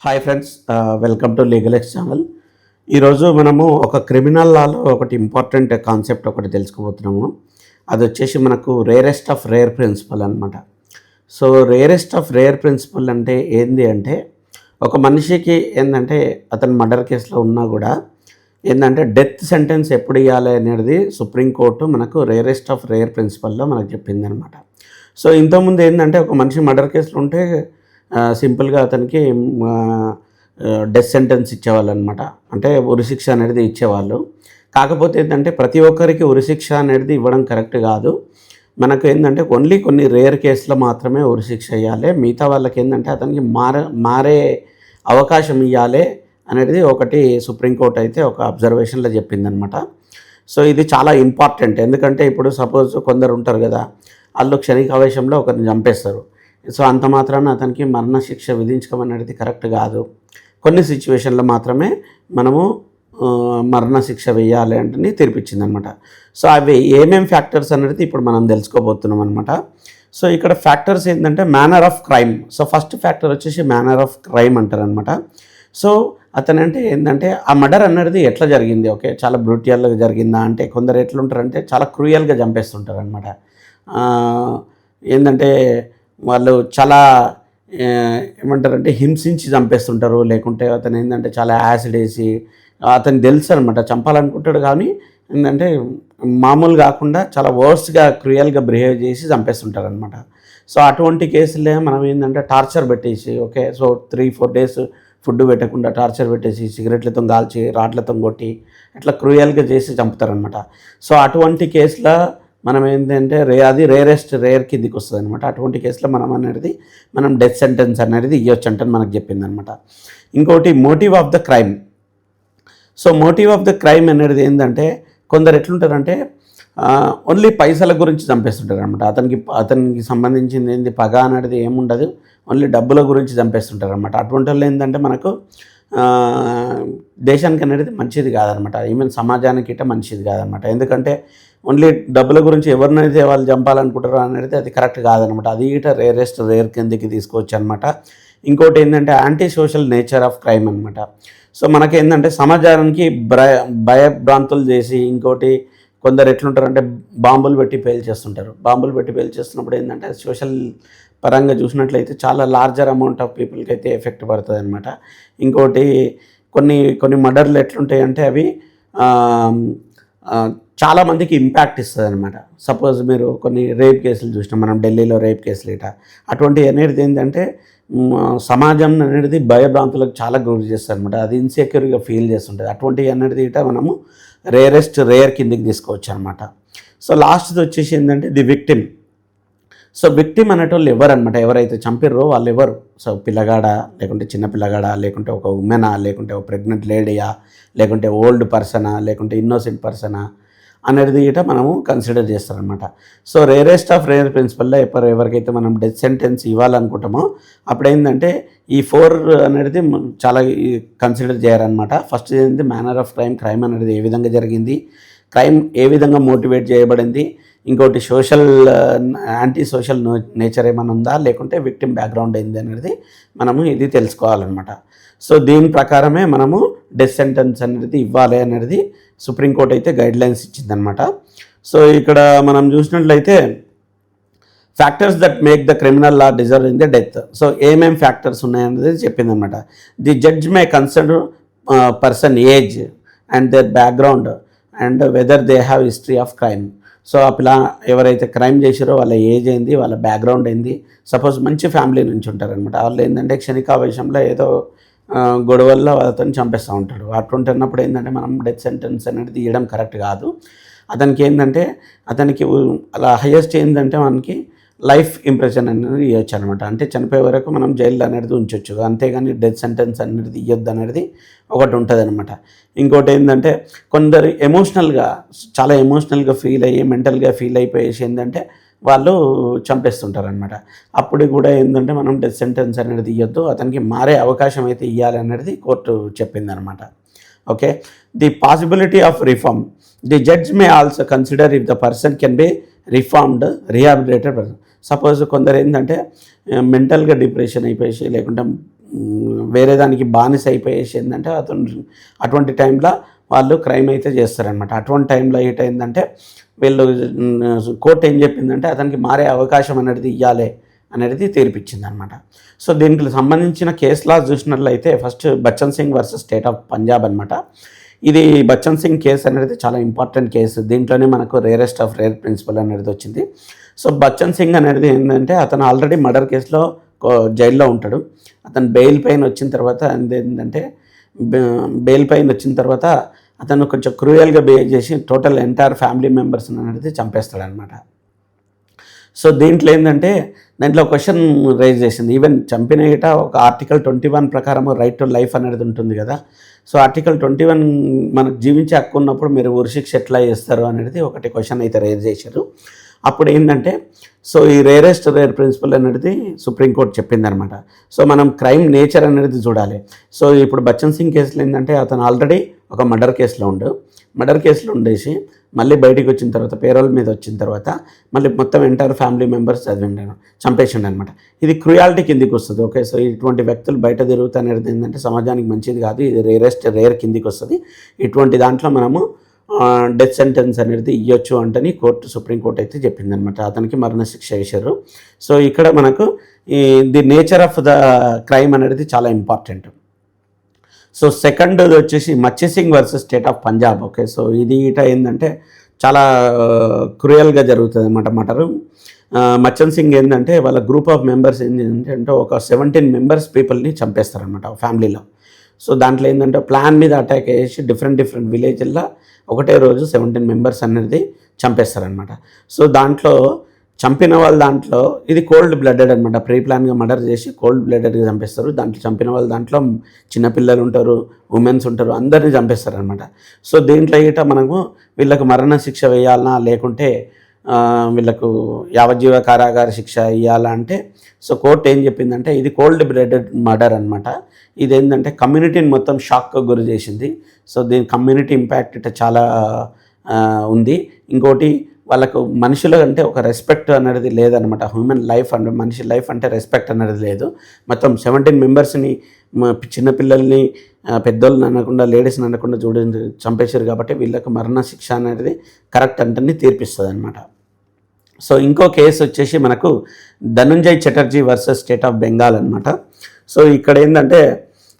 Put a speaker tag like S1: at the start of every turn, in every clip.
S1: Hi friends, welcome to legal X channel. ఈరోజు మనము ఒక క్రిమినల్ లాలో ఒకటి ఇంపార్టెంట్ కాన్సెప్ట్ ఒకటి తెలుసుకోబోతున్నాము. అది వచ్చేసి మనకు రేరెస్ట్ ఆఫ్ రేర్ ప్రిన్సిపల్ అనమాట. So rarest of rare principle అంటే ఏంది అంటే, ఒక మనిషికి ఏంటంటే అతను మర్డర్ కేసులో ఉన్నా కూడా ఏంటంటే డెత్ సెంటెన్స్ ఎప్పుడు ఇవ్వాలి అనేది సుప్రీంకోర్టు మనకు రేరెస్ట్ ఆఫ్ రేర్ ప్రిన్సిపల్లో మనకు చెప్పింది అనమాట. సో ఇంతకుముందు ఏంటంటే ఒక మనిషి మర్డర్ కేసులో ఉంటే సింపుల్గా అతనికి డెత్ సెంటెన్స్ ఇచ్చేవాళ్ళు అనమాట. అంటే ఉరిశిక్ష అనేది ఇచ్చేవాళ్ళు. కాకపోతే ఏంటంటే ప్రతి ఒక్కరికి ఉరిశిక్ష అనేది ఇవ్వడం కరెక్ట్ కాదు. మనకు ఏంటంటే ఓన్లీ కొన్ని రేర్ కేసులో మాత్రమే ఉరిశిక్ష ఇవ్వాలి. మిగతా వాళ్ళకి ఏంటంటే అతనికి మారే అవకాశం ఇవ్వాలి అనేది ఒకటి సుప్రీంకోర్టు అయితే ఒక అబ్జర్వేషన్లో చెప్పిందనమాట. సో ఇది చాలా ఇంపార్టెంట్. ఎందుకంటే ఇప్పుడు సపోజ్ కొందరు ఉంటారు కదా, వాళ్ళు క్షణికావేశంలో ఒకరిని చంపేస్తారు. సో అంత మాత్రాన అతనికి మరణశిక్ష విధించడం అనేది కరెక్ట్ కాదు. కొన్ని సిచ్యువేషన్లో మాత్రమే మనము మరణశిక్ష వేయాలి అంటే తీర్పిచ్చింది అనమాట. సో అవి ఏమేం ఫ్యాక్టర్స్ అనేది ఇప్పుడు మనం తెలుసుకోబోతున్నాం అనమాట. సో ఇక్కడ ఫ్యాక్టర్స్ ఏంటంటే manner of crime. So first factor వచ్చేసి మేనర్ ఆఫ్ క్రైమ్ అంటారు అనమాట. సో అతనంటే ఏంటంటే ఆ మర్డర్ అనేది ఎట్లా జరిగింది, ఓకే చాలా బ్రూటియల్గా జరిగిందా అంటే, కొందరు ఎట్లుంటారంటే చాలా క్రూయల్గా చంపేస్తుంటారు అనమాట. ఏంటంటే వాళ్ళు చాలా ఏమంటారంటే హింసించి చంపేస్తుంటారు. లేకుంటే అతను ఏంటంటే చాలా యాసిడ్ వేసి, అతను తెలుసు అనమాట చంపాలనుకుంటాడు కానీ ఏంటంటే మామూలు కాకుండా చాలా వర్స్ట్గా క్రూయల్గా బిహేవ్ చేసి చంపేస్తుంటారు అనమాట. సో అటువంటి కేసులే మనం ఏంటంటే టార్చర్ పెట్టేసి, ఓకే సో 3-4 days ఫుడ్ పెట్టకుండా టార్చర్ పెట్టేసి సిగరెట్లతో కాల్చి రాట్లతో కొట్టి ఇట్లా క్రూయల్గా చేసి చంపుతారనమాట. సో అటువంటి కేసులో మనం ఏంటంటే అది రేర్ కిందికి వస్తుంది అనమాట. అటువంటి కేసులో మనం డెత్ సెంటెన్స్ అనేది ఇవ్వచ్చు అంటే మనకు చెప్పింది అనమాట. ఇంకోటి motive of the crime. So motive of the crime అనేది ఏంటంటే కొందరు ఎట్లుంటారంటే ఓన్లీ పైసల గురించి చంపేస్తుంటారు అనమాట. అతనికి సంబంధించింది ఏంది పగ అనేది ఏముండదు, ఓన్లీ డబ్బుల గురించి చంపేస్తుంటారు అనమాట. అటువంటి వాళ్ళు ఏంటంటే మనకు దేశానికి అనేది మంచిది కాదనమాట. ఈవెన్ సమాజానికి ఇట్లా మంచిది కాదనమాట. ఎందుకంటే ఓన్లీ డబ్బుల గురించి ఎవరినైతే వాళ్ళు చంపాలనుకుంటారో అనేది అది కరెక్ట్ కాదనమాట. అది ఇట రేర్ కిందకి తీసుకోవచ్చు అనమాట. ఇంకోటి ఏంటంటే anti social nature of crime అనమాట. సో మనకేంటంటే సమాజానికి భయభ్రాంతులు చేసి, ఇంకోటి కొందరు ఎట్లుంటారంటే బాంబులు పెట్టి పేల్చేస్తుంటారు. బాంబులు పెట్టి పేల్చేస్తున్నప్పుడు ఏంటంటే సోషల్ పరంగా చూసినట్లయితే చాలా లార్జర్ అమౌంట్ ఆఫ్ పీపుల్కి అయితే ఎఫెక్ట్ పడుతుంది అనమాట. ఇంకోటి కొన్ని మర్డర్లు ఎట్లుంటాయి అంటే అవి చాలామందికి ఇంపాక్ట్ ఇస్తుంది అనమాట. సపోజ్ మీరు కొన్ని రేప్ కేసులు చూసినాం మనం, ఢిల్లీలో రేప్ కేసులు ఇట. అటువంటి అనేది ఏంటంటే సమాజం అనేది భయభ్రాంతులకు చాలా గురి చేస్తుంది అనమాట. అది ఇన్సెక్యూర్గా ఫీల్ చేస్తుంటుంది. అటువంటి అనేది ఇట మనము రేర్ కిందికి తీసుకోవచ్చు అనమాట. సో లాస్ట్ది వచ్చేసి ఏంటంటే ది విక్టిమ్. సో విక్టిమ్ అనేటోళ్ళు ఎవరనమాట, ఎవరైతే చంపిర్రో వాళ్ళు ఎవరు. సో పిల్లగాడా, లేకుంటే చిన్న పిల్లగాడా, లేకుంటే ఒక ఉమెనా, లేకుంటే ఒక ప్రెగ్నెంట్ లేడీయా, లేకుంటే ఓల్డ్ పర్సనా, లేకుంటే ఇన్నోసెంట్ పర్సనా అనేది ఇట మనము కన్సిడర్ చేస్తారనమాట. సో రేరెస్ట్ ఆఫ్ రేర్ ప్రిన్సిపల్లో ఎవరికైతే మనం డెత్ సెంటెన్స్ ఇవ్వాలనుకుంటామో అప్పుడు ఏంటంటే ఈ 4 అనేది చాలా కన్సిడర్ చేయాలన్నమాట. ఫస్ట్ ఏంటి మేనర్ ఆఫ్ క్రైమ్ అనేది ఏ విధంగా జరిగింది, క్రైమ్ ఏ విధంగా మోటివేట్ చేయబడింది, ఇంకోటి యాంటీ సోషల్ నేచర్ ఏమైనా ఉందా, లేకుంటే విక్టిమ్ బ్యాక్గ్రౌండ్ ఏంది అనేది మనము ఇది తెలుసుకోవాలన్నమాట. సో దీని ప్రకారమే మనము డెత్ సెంటెన్స్ అనేది ఇవ్వాలి అనేది సుప్రీంకోర్టు అయితే గైడ్లైన్స్ ఇచ్చిందనమాట. సో ఇక్కడ మనం చూసినట్లయితే factors that make the criminal law deserve in the death. So ఏమేం ఫ్యాక్టర్స్ ఉన్నాయనేది చెప్పిందనమాట. The judge may consider person age and their background and whether they have history of crime. So ఆ ఎవరైతే crime చేసారో వాళ్ళ ఏజ్ ఏంది, వాళ్ళ background ఏంది. సపోజ్ మంచి ఫ్యామిలీ నుంచి ఉంటారనమాట. వాళ్ళు ఏంటంటే క్షణికావేశంలో ఏదో గొడవల్లో అతను చంపేస్తూ ఉంటాడు. అటువంటి ఉన్నప్పుడు ఏంటంటే మనం డెత్ సెంటెన్స్ అనేది ఇవ్వడం కరెక్ట్ కాదు. అతనికి అలా హైయెస్ట్ ఏంటంటే మనకి లైఫ్ ఇంప్రెషన్ అనేది ఇవ్వచ్చు అనమాట. అంటే చనిపోయే వరకు మనం జైల్లో అనేది ఉంచవచ్చు, అంతేగాని డెత్ సెంటెన్స్ అనేది ఇవ్వద్దు అనేది ఒకటి ఉంటుంది అనమాట. ఇంకోటి ఏంటంటే కొందరు చాలా ఎమోషనల్గా ఫీల్ అయ్యి మెంటల్గా ఫీల్ అయిపోయేసి ఏంటంటే వాళ్ళు చంపేస్తుంటారనమాట. అప్పుడు కూడా ఏంటంటే మనం డెత్ సెంటెన్స్ అనేది ఇవ్వద్దు, అతనికి మారే అవకాశం అయితే ఇవ్వాలి అనేది కోర్టు చెప్పిందనమాట. Okay, the possibility of reform. The judge may also consider if the person can be reformed, rehabilitated person. Suppose కొందరు ఏంటంటే మెంటల్గా డిప్రెషన్ అయిపోయి, లేకుంటే వేరే దానికి బానిస అయిపోయేసి ఏంటంటే అతను అటువంటి టైంలో వాళ్ళు క్రైమ్ అయితే చేస్తారనమాట. అటువంటి టైంలో ఏంటంటే వీళ్ళు కోర్టు ఏం చెప్పిందంటే అతనికి మారే అవకాశం అనేది ఇవ్వాలి అనేది తీర్పిచ్చింది అనమాట. సో దీనికి సంబంధించిన కేసు లా చూసినట్లయితే first Bachchan Singh versus state of Punjab అనమాట. ఇది బచ్చన్ సింగ్ కేసు అనేది చాలా ఇంపార్టెంట్ కేసు. దీంట్లోనే మనకు రేరెస్ట్ ఆఫ్ రేర్ ప్రిన్సిపల్ అనేది వచ్చింది. సో బచ్చన్ సింగ్ అనేది ఏంటంటే అతను ఆల్రెడీ మర్డర్ కేసులో జైల్లో ఉంటాడు. అతను బెయిల్ పైన వచ్చిన తర్వాత ఏంటంటే బెయిల్ పైన వచ్చిన తర్వాత అతను కొంచెం క్రూయల్గా బిహేవ్ చేసి టోటల్ ఎంటైర్ ఫ్యామిలీ మెంబర్స్ అనేది చంపేస్తాడనమాట. సో దీంట్లో ఏంటంటే దాంట్లో క్వశ్చన్ రైజ్ చేసింది. ఈవెన్ చంపిన గిట ఒక ఆర్టికల్ 21 ప్రకారం రైట్ టు లైఫ్ అనేది ఉంటుంది కదా. సో ఆర్టికల్ 21 మనకు జీవించే హక్కు ఉన్నప్పుడు మీరు ఉరిశిక్ష ఎట్లా చేస్తారు అనేది ఒకటి క్వశ్చన్ అయితే రైజ్ చేశారు. అప్పుడు ఏంటంటే సో ఈ రేరెస్ట్ రేర్ ప్రిన్సిపల్ అనేది సుప్రీంకోర్టు చెప్పిందనమాట. సో మనం క్రైమ్ నేచర్ అనేది చూడాలి. సో ఇప్పుడు బచ్చన్ సింగ్ కేసులో ఏంటంటే అతను ఆల్రెడీ ఒక మర్డర్ కేసులో ఉండేసి మళ్ళీ బయటికి వచ్చిన తర్వాత పేరోల్ మీద వచ్చిన తర్వాత మళ్ళీ మొత్తం ఎంటైర్ ఫ్యామిలీ మెంబర్స్ చంపేసిండు అనమాట. ఇది క్రూయాలిటీ కిందికి వస్తుంది. ఓకే, సో ఇటువంటి వ్యక్తులు బయట తిరుగుతున్నది ఏంటంటే సమాజానికి మంచిది కాదు. ఇది రేర్ కిందికి వస్తుంది. ఇటువంటి దాంట్లో మనము డెత్ సెంటెన్స్ అనేది ఇవ్వచ్చు అంటని సుప్రీంకోర్టు అయితే చెప్పిందనమాట. అతనికి మరణశిక్ష వేశారు. సో ఇక్కడ మనకు the nature of the crime అనేది చాలా ఇంపార్టెంట్. సో సెకండ్ వచ్చేసి Machhi Singh versus state of Punjab. Okay, so ఇది ఏంటంటే చాలా క్రూయల్గా జరుగుతుంది అనమాట మటరు. మచ్చన్ సింగ్ ఏంటంటే వాళ్ళ గ్రూప్ ఆఫ్ మెంబర్స్ ఏంటంటే ఒక 17 మెంబర్స్ పీపుల్ని చంపేస్తారనమాట ఫ్యామిలీలో. సో దాంట్లో ఏంటంటే ప్లాన్ మీద అటాక్ చేసి డిఫరెంట్ విలేజ్ల్లో ఒకటే రోజు 17 మెంబర్స్ అనేది చంపేస్తారనమాట. సో దాంట్లో చంపిన వాళ్ళ దాంట్లో ఇది కోల్డ్ బ్లడెడ్ అనమాట. ప్రీ ప్లాన్గా మర్డర్ చేసి కోల్డ్ బ్లడెడ్గా చంపేస్తారు. దాంట్లో చంపిన వాళ్ళ దాంట్లో చిన్నపిల్లలు ఉంటారు, ఉమెన్స్ ఉంటారు, అందరినీ చంపేస్తారనమాట. సో దీంట్లో మనము వీళ్ళకు మరణశిక్ష వేయాలన్నా లేకుంటే వీళ్ళకు యావజ్జీవ కారాగార శిక్ష ఇవ్వాలా అంటే సో కోర్టు ఏం చెప్పిందంటే ఇది కోల్డ్ బ్లడెడ్ మర్డర్ అనమాట. ఇదేంటంటే కమ్యూనిటీని మొత్తం షాక్గా గురి చేసింది. సో దీని కమ్యూనిటీ ఇంపాక్ట్ చాలా ఉంది. ఇంకోటి వాళ్ళకు మనుషుల అంటే ఒక రెస్పెక్ట్ అనేది లేదనమాట. హ్యూమన్ లైఫ్ అంటే మనిషి లైఫ్ అంటే రెస్పెక్ట్ అనేది లేదు. మొత్తం 17 మెంబర్స్ని చిన్నపిల్లల్ని పెద్దోళ్ళని అనకుండా లేడీస్ని అనకుండా చంపేశారు కాబట్టి వీళ్ళకు మరణశిక్ష అనేది కరెక్ట్ అంటే తీర్పిస్తుంది అనమాట. సో ఇంకో కేసు వచ్చేసి మనకు Dhananjoy Chatterjee versus state of Bengal అనమాట. సో ఇక్కడ ఏంటంటే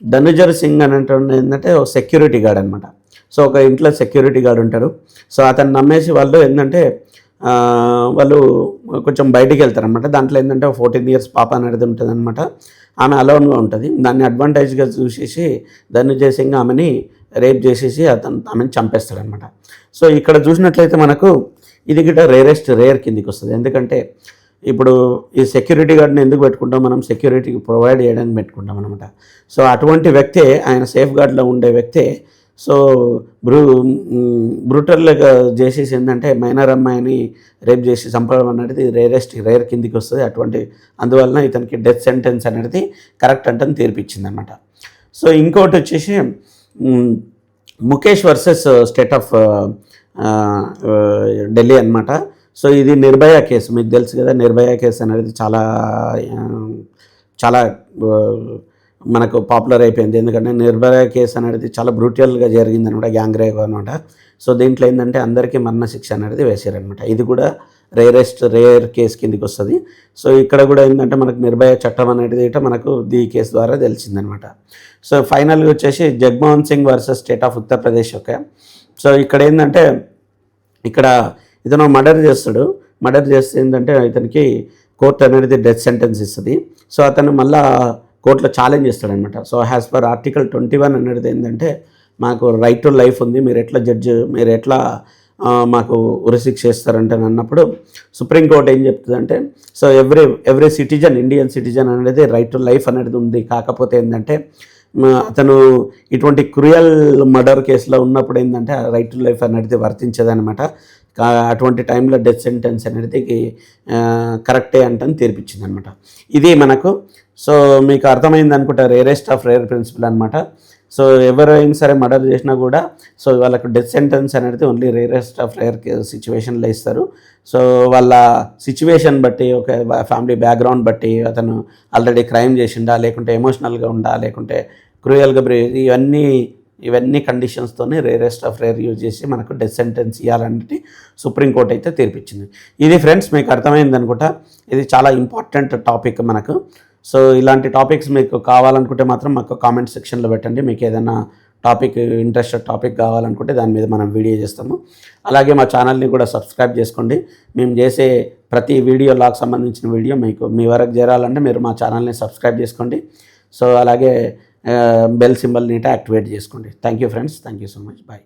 S1: ధనుంజయ్ సింగ్ అని ఏంటంటే ఒక సెక్యూరిటీ గార్డ్ అనమాట. సో ఒక ఇంట్లో సెక్యూరిటీ గార్డ్ ఉంటాడు. సో అతను నమ్మేసి వాళ్ళు ఏంటంటే వాళ్ళు కొంచెం బయటికి వెళ్తారనమాట. దాంట్లో ఏంటంటే 14 years పాప అనేది ఉంటుంది అనమాట. ఆమె అలోన్గా ఉంటుంది. దాన్ని అడ్వాంటేజ్గా చూసేసి ధనుంజయ్ సింగ్ ఆమెని రేప్ చేసేసి ఆమెను చంపేస్తాడనమాట. సో ఇక్కడ చూసినట్లయితే మనకు ఇది గిట్ట రేర్ కిందికి వస్తుంది. ఎందుకంటే ఇప్పుడు ఈ సెక్యూరిటీ గార్డ్ని ఎందుకు పెట్టుకుంటాం మనం? సెక్యూరిటీకి ప్రొవైడ్ చేయడానికి పెట్టుకుంటాం అనమాట. సో అటువంటి వ్యక్తే ఆయన సేఫ్ గార్డ్లో ఉండే వ్యక్తే సో బ్రూటల్గా చేసేసి ఏంటంటే మైనర్ అమ్మాయిని రేప్ చేసి చంపడం అనేది రేర్ కిందికి వస్తుంది. అందువలన ఇతనికి డెత్ సెంటెన్స్ అనేది కరెక్ట్ అంటే తీర్పిచ్చింది అనమాట. సో ఇంకోటి వచ్చేసి Mukesh versus state of Delhi అనమాట. సో ఇది నిర్భయ కేసు, మీకు తెలుసు కదా. నిర్భయ కేసు అనేది చాలా మనకు పాపులర్ అయిపోయింది. ఎందుకంటే నిర్భయ కేసు అనేది చాలా బ్రూటల్గా జరిగిందనమాట, గ్యాంగ్ రేప్ అనమాట. సో దీంట్లో ఏంటంటే అందరికీ మరణశిక్ష అనేది వేసారనమాట. ఇది కూడా రేర్ కేసు కిందికి వస్తుంది. సో ఇక్కడ కూడా ఏంటంటే మనకు నిర్భయ చట్టం అనేది మనకు ఈ కేసు ద్వారా తెలిసిందనమాట. సో ఫైనల్గా వచ్చేసి Jaganmohan Singh versus state of Uttar Pradesh. Okay, so ఇక్కడ ఏంటంటే ఇక్కడ ఇతను మర్డర్ చేస్తే ఏంటంటే ఇతనికి కోర్టు అనేది డెత్ సెంటెన్స్ ఇస్తుంది. సో అతను మళ్ళీ కోర్టులో ఛాలెంజ్ చేస్తాడనమాట. సో యాజ్ పర్ ఆర్టికల్ 21 అనేది ఏంటంటే మాకు రైట్ టు లైఫ్ ఉంది, మీరు ఎట్లా మాకు ఉరిశిక్ష చేస్తారంటే అన్నప్పుడు సుప్రీంకోర్టు ఏం చెప్తుందంటే so every citizen, Indian citizen అనేది రైట్ టు లైఫ్ అనేది ఉంది. కాకపోతే ఏంటంటే అతను ఇటువంటి క్రూయల్ మర్డర్ కేసులో ఉన్నప్పుడు ఏంటంటే రైట్ టు లైఫ్ అనేది వర్తించదనమాట. అటువంటి టైంలో డెత్ సెంటెన్స్ అనేది కరెక్టే అంటని తీర్పిచ్చింది అనమాట. ఇది మనకు సో మీకు అర్థమైంది అనుకుంటా రేరెస్ట్ ఆఫ్ రేర్ ప్రిన్సిపల్ అనమాట. సో ఎవరైనా సరే మర్డర్ చేసినా కూడా సో వాళ్ళకు డెత్ సెంటెన్స్ అనేది ఓన్లీ రేరెస్ట్ ఆఫ్ రేర్ సిచ్యువేషన్లో ఇస్తారు. సో వాళ్ళ సిచ్యువేషన్ బట్టి, ఒక ఫ్యామిలీ బ్యాక్గ్రౌండ్ బట్టి, అతను ఆల్రెడీ క్రైమ్ చేసిండా, లేకుంటే ఎమోషనల్గా ఉండా, లేకుంటే క్రూయల్గా ఇవన్నీ కండిషన్స్తోనే రేరెస్ట్ ఆఫ్ రేర్ యూజ్ చేసి మనకు డెత్ సెంటెన్స్ ఇవ్వాలనేది సుప్రీంకోర్టు అయితే తీర్పిచ్చింది. ఇది ఫ్రెండ్స్ మీకు అర్థమైంది అనుకుంటా. ఇది చాలా ఇంపార్టెంట్ టాపిక్ మనకు. సో ఇలాంటి టాపిక్స్ మీకు కావాలనుకుంటే మాత్రం మాకు కామెంట్ సెక్షన్లో పెట్టండి. మీకు ఏదైనా ఇంట్రెస్టెడ్ టాపిక్ కావాలనుకుంటే దాని మీద మనం వీడియో చేస్తాము. అలాగే మా ఛానల్ని కూడా సబ్స్క్రైబ్ చేసుకోండి. మేము చేసే ప్రతి వీడియో లాకు సంబంధించిన వీడియో మీకు మీ వరకు చేరాలంటే మీరు మా ఛానల్ని సబ్స్క్రైబ్ చేసుకోండి. సో అలాగే బెల్ సింబల్ని యాక్టివేట్ చేసుకోండి. Thank you friends, thank you so much, bye.